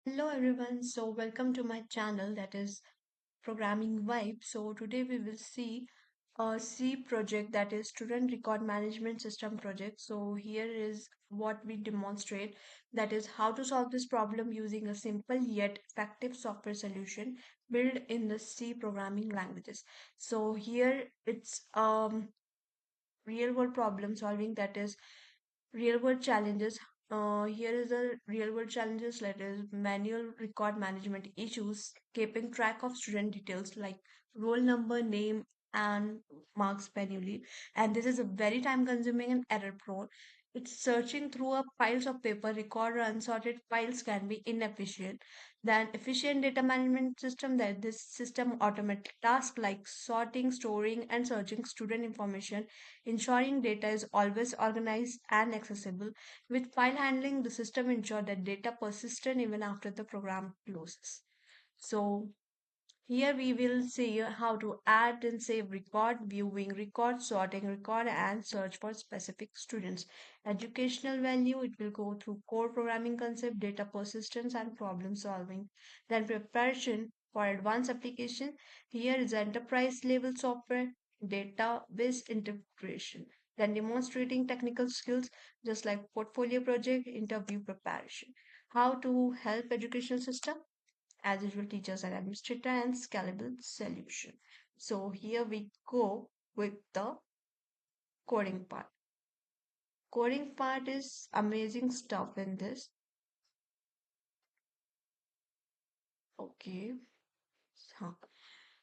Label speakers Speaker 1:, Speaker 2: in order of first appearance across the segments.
Speaker 1: Hello everyone, so welcome to my channel that is Programming Vibe. So today we will see a C project that is Student Record Management System project. So here is what we demonstrate, that is how to solve this problem using a simple yet effective software solution built in the C programming languages. So here it's real world problem solving, that is real world challenges. Here is the real world challenges, that is manual record management issues, keeping track of student details like roll number, name, and marks manually. And this is a very time consuming and error prone. It's searching through a piles of paper, record or unsorted files can be inefficient. Then efficient data management system, that this system automates tasks like sorting, storing, and searching student information, ensuring data is always organized and accessible. With file handling, the system ensures that data persistent even after the program closes. So here we will see how to add and save record, viewing record, sorting record, and search for specific students. Educational value, it will go through core programming concept, data persistence, and problem solving. Then preparation for advanced application. Here is enterprise level software, database integration. Then demonstrating technical skills, just like portfolio project, interview preparation. How to help educational system, as usual, teachers and administrator, and scalable solution. So here we go with the coding part. Coding part is amazing stuff in this. Okay. Huh.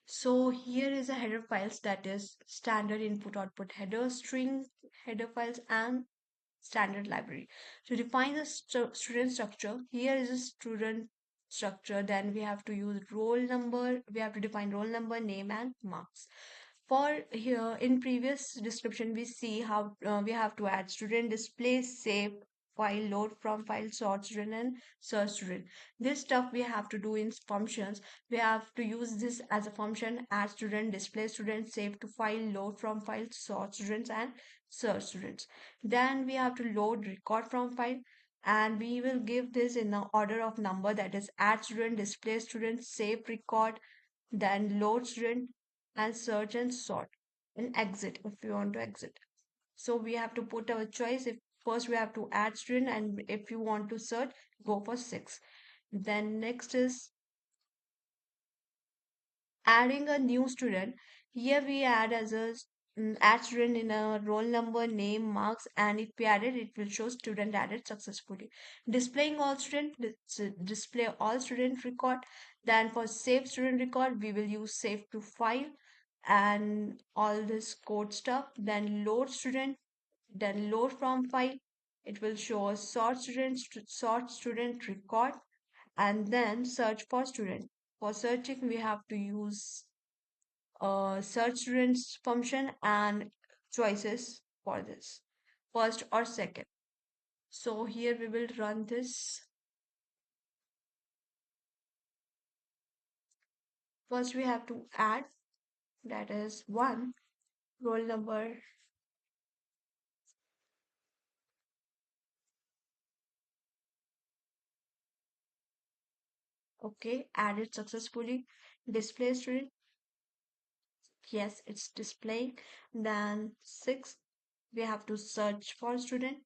Speaker 1: So here is a header files, that is standard input output header, string header files, and standard library. To define the student structure, here is a student structure. Then we have to use roll number, we have to define roll number, name, and marks. For here in previous description, we see how we have to add student, display, save, file, load from file, sort student, and search student. This stuff we have to do in functions. We have to use this as a function: add student, display student, save to file, load from file, sort students, and search students. Then we have to load record from file, and we will give this in the order of number, that is add student, display student, save record, then load student, and search and sort, and exit if you want to exit. So we have to put our choice. If first we have to add student, and if you want to search, go for 6. Then next is adding a new student. Here we add as a add student in a roll number, name, marks, and if we added, it will show student added successfully. Displaying all student, display all student record. Then for save student record, we will use save to file and all this code stuff. Then load student, then load from file. It will show a sort student, sort student record, and then search for student. For searching, we have to use search students function and choices for this, first or second. So here we will run this. First we have to add, that is 1 roll number. Okay, added successfully. Display student, yes, it's displaying. Then 6, we have to search for student.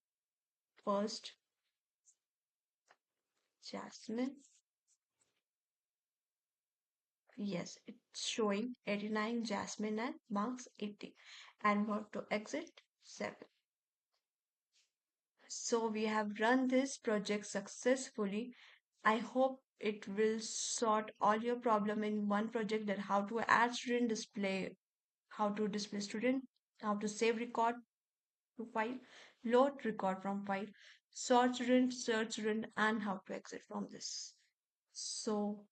Speaker 1: First Jasmine, yes, it's showing 89 Jasmine and marks 80. And what to exit, 7. So we have run this project successfully. I hope it will sort all your problem in one project, that how to add student, display, how to display student, how to save record to file, load record from file, sort student, search student, and how to exit from this. So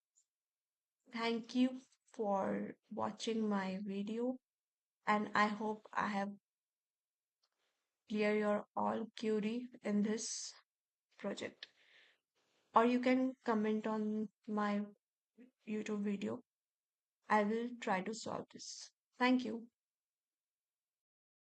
Speaker 1: thank you for watching my video, and I hope I have clear your all query in this project. Or you can comment on my YouTube video. I will try to solve this. Thank you.